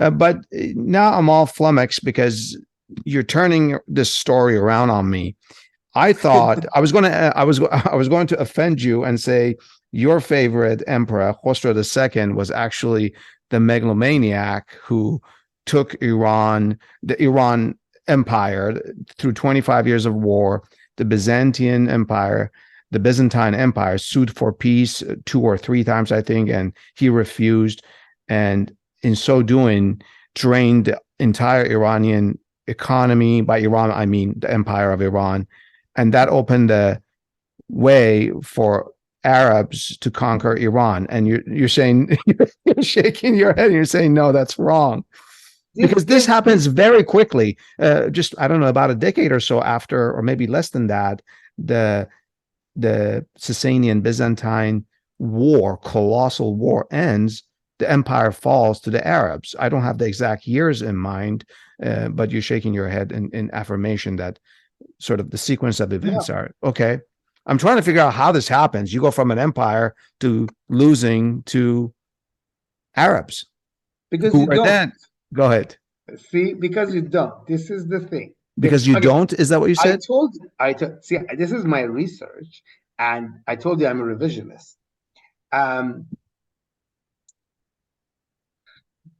But now I'm all flummoxed because you're turning this story around on me. I thought I was going to offend you and say your favorite emperor, Khosrow II, was actually the megalomaniac who took the Iran Empire through 25 years of war. The Byzantine Empire sued for peace 2 or 3 times, I think, and he refused. And in so doing, drained the entire Iranian economy. By Iran, I mean the Empire of Iran. And that opened the way for Arabs to conquer Iran. And you're saying, you're shaking your head and you're saying, no, that's wrong. Because this happens very quickly. Just, I don't know, about a decade or so after, or maybe less than that, the Sasanian Byzantine war, colossal war, ends. The empire falls to the Arabs. I don't have the exact years in mind, but you're shaking your head in affirmation that sort of the sequence of events are okay. I'm trying to figure out how this happens. You go from an empire to losing to Arabs. Because you don't. Then, go ahead. See, because you don't. This is the thing. Because you don't? Is that what you said? See, this is my research, and I told you I'm a revisionist.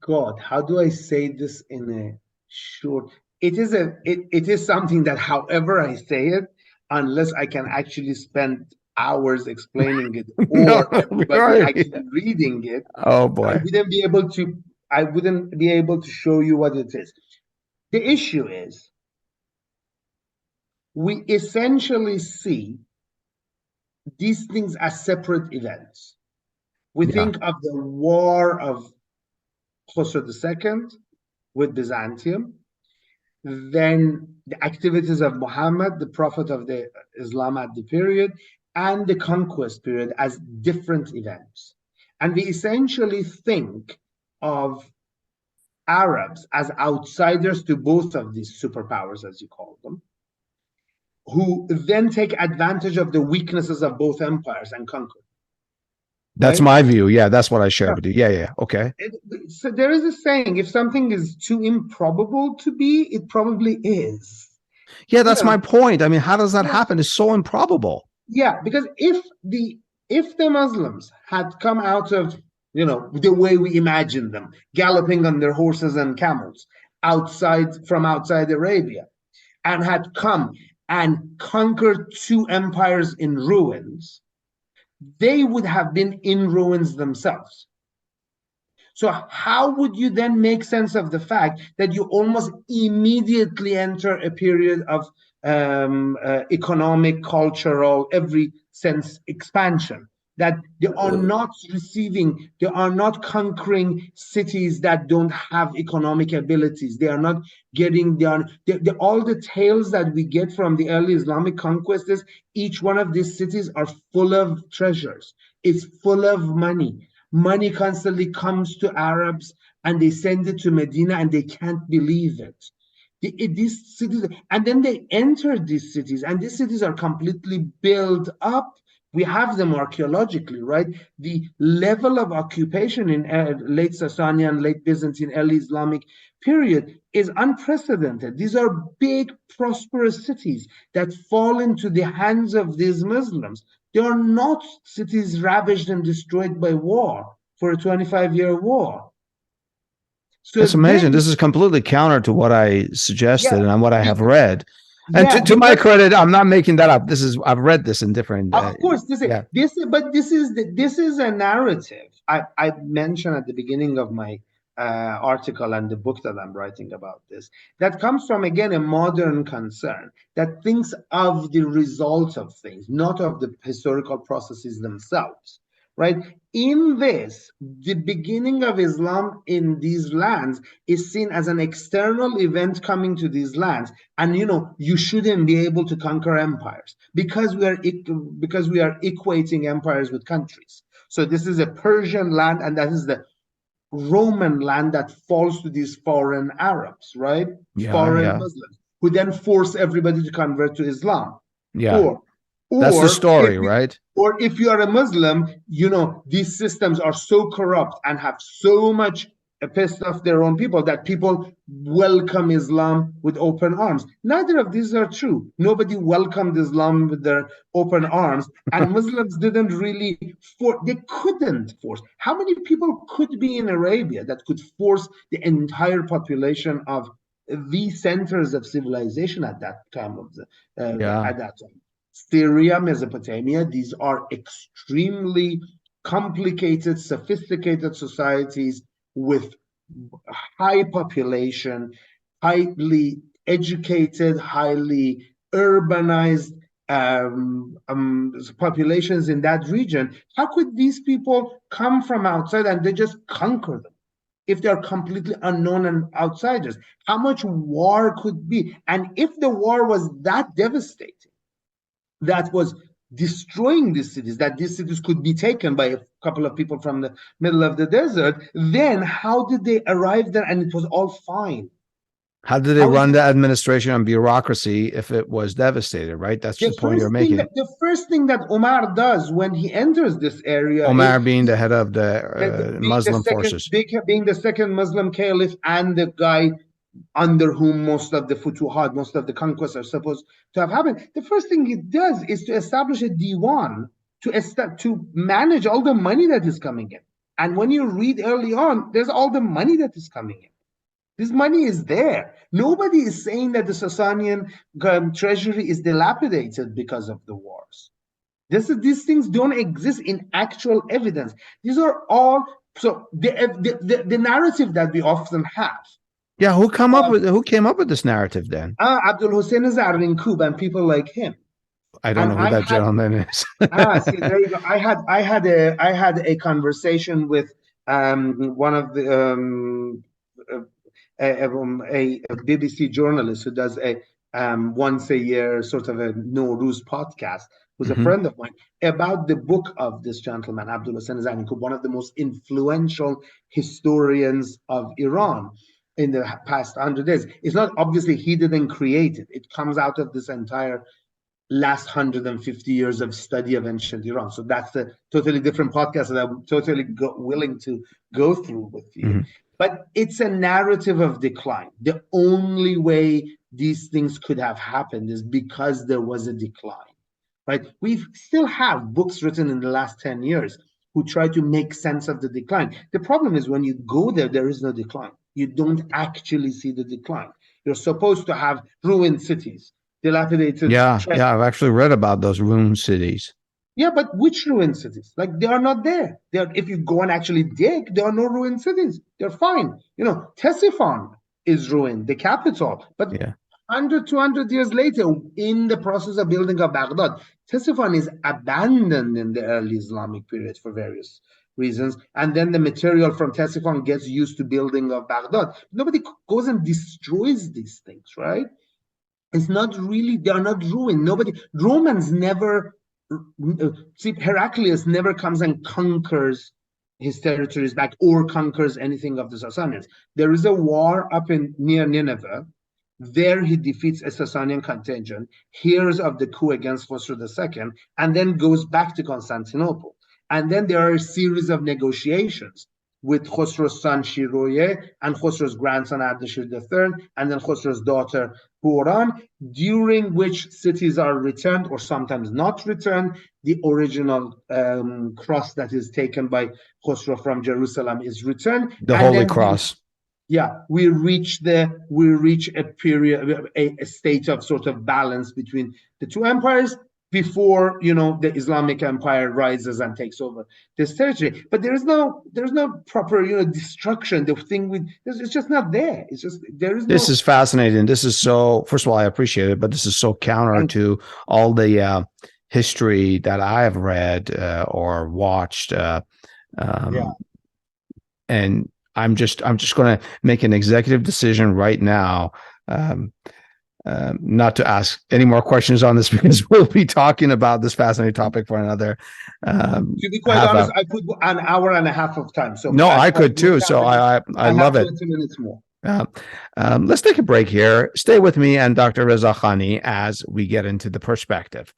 God, how do I say this in a short? It is something that, however I say it, unless I can actually spend hours explaining it or everybody actually reading it, oh boy, I wouldn't be able to show you what it is. The issue is, we essentially see these things as separate events. We think of the war of Khosrow II with Byzantium, then the activities of Muhammad, the prophet of the Islam at the period, and the conquest period as different events. And we essentially think of Arabs as outsiders to both of these superpowers, as you call them, who then take advantage of the weaknesses of both empires and conquer. That's my view. Yeah, that's what I share with you. Yeah. Okay. So there is a saying, if something is too improbable to be, it probably is. Yeah, that's my point. I mean, how does that happen? It's so improbable. Yeah, because if the Muslims had come out of, the way we imagine them, galloping on their horses and camels from outside Arabia, and had come and conquered two empires in ruins, they would have been in ruins themselves. So how would you then make sense of the fact that you almost immediately enter a period of economic, cultural, every sense expansion? That they are not conquering cities that don't have economic abilities. They are not getting, all the tales that we get from the early Islamic conquests, each one of these cities are full of treasures. It's full of money. Money constantly comes to Arabs and they send it to Medina and they can't believe it. These cities, and then they enter these cities, and these cities are completely built up. We have them archaeologically, right? The level of occupation in late Sasanian, late Byzantine, early Islamic period is unprecedented. These are big, prosperous cities that fall into the hands of these Muslims. They are not cities ravaged and destroyed by war for a 25-year war. So it's amazing. This is completely counter to what I suggested and what I have read. And to my credit, I'm not making that up. I've read this in different. Of course, this is a narrative. I mentioned at the beginning of my article and the book that I'm writing about this, that comes from, again, a modern concern that thinks of the result of things, not of the historical processes themselves. Right? In this, the beginning of Islam in these lands is seen as an external event coming to these lands. And, you shouldn't be able to conquer empires because we are equating empires with countries. So this is a Persian land, and that is the Roman land that falls to these foreign Arabs, right? Foreign Muslims, who then force everybody to convert to Islam. Or that's the story, right? Or if you are a Muslim, these systems are so corrupt and have so much pissed off their own people, that people welcome Islam with open arms. Neither of these are true. Nobody welcomed Islam with their open arms, and Muslims didn't really they couldn't force. How many people could be in Arabia that could force the entire population of the centers of civilization at that time Yeah. at that time? Syria, Mesopotamia, these are extremely complicated, sophisticated societies with high population, highly educated, highly urbanized populations in that region. How could these people come from outside and they just conquer them if they're completely unknown and outsiders? How much war could be? And if the war was that devastating, that was destroying these cities, that these cities could be taken by a couple of people from the middle of the desert, then how did they arrive there and it was all fine? How did they run the administration and bureaucracy if it was devastated, right? That's the point you're making. The first thing that Omar does when he enters this area, Omar being the head of the Muslim forces, being the second Muslim caliph and the guy under whom most of the futuhat, most of the conquests are supposed to have happened. The first thing he does is to establish a diwan to manage all the money that is coming in. And when you read early on, there's all the money that is coming in. This money is there. Nobody is saying that the Sasanian treasury is dilapidated because of the wars. These things don't exist in actual evidence. These are all, so the narrative that we often have. Yeah, who came up with this narrative then? Abdul Hussein Zarninkub and people like him. I don't know who that gentleman is. See, there you go. I had a conversation with one of the a BBC journalist who does a once a year sort of a Nowruz podcast, who's a friend of mine, about the book of this gentleman, Abdul Hussein Zarninkub, one of the most influential historians of Iran in the past 100 days. It's not, obviously he didn't create it. It comes out of this entire last 150 years of study of ancient Iran. So that's a totally different podcast that I'm totally willing to go through with you. But it's a narrative of decline. The only way these things could have happened is because there was a decline, right? We still have books written in the last 10 years who try to make sense of the decline. The problem is when you go there, there is no decline. You don't actually see the decline. You're supposed to have ruined cities, dilapidated. Yeah, I've actually read about those ruined cities. Yeah, but which ruined cities? Like, they are not there. If you go and actually dig, there are no ruined cities. They're fine. Ctesiphon is ruined, the capital. But 100, 200 years later, in the process of building of Baghdad, Ctesiphon is abandoned in the early Islamic period for various reasons. And then the material from Ctesiphon gets used to building of Baghdad. Nobody goes and destroys these things, right? It's not really, they are not ruined. Romans never, Heraclius never comes and conquers his territories back or conquers anything of the Sasanians. There is a war up near Nineveh. There he defeats a Sasanian contingent, hears of the coup against Khosrow II, and then goes back to Constantinople. And then there are a series of negotiations with Khosrow's son Shiroye and Khosrow's grandson Ardashir III, and then Khosrow's daughter Boran, during which cities are returned or sometimes not returned. The original cross that is taken by Khosrow from Jerusalem is returned. The Holy Cross. We reach a period, a state of sort of balance between the two empires before the Islamic Empire rises and takes over this territory. But there's no proper destruction. The thing it's just not there. It's just This is fascinating. This is so. First of all, I appreciate it, but this is so counter to all the history that I have read or watched. And I'm just going to make an executive decision right now. Not to ask any more questions on this because we'll be talking about this fascinating topic for another. To be quite honest, I put an hour and a half of time. So no, I could too. So I love it. 20 minutes more. Let's take a break here. Stay with me and Dr. Reza Khani as we get into the perspective.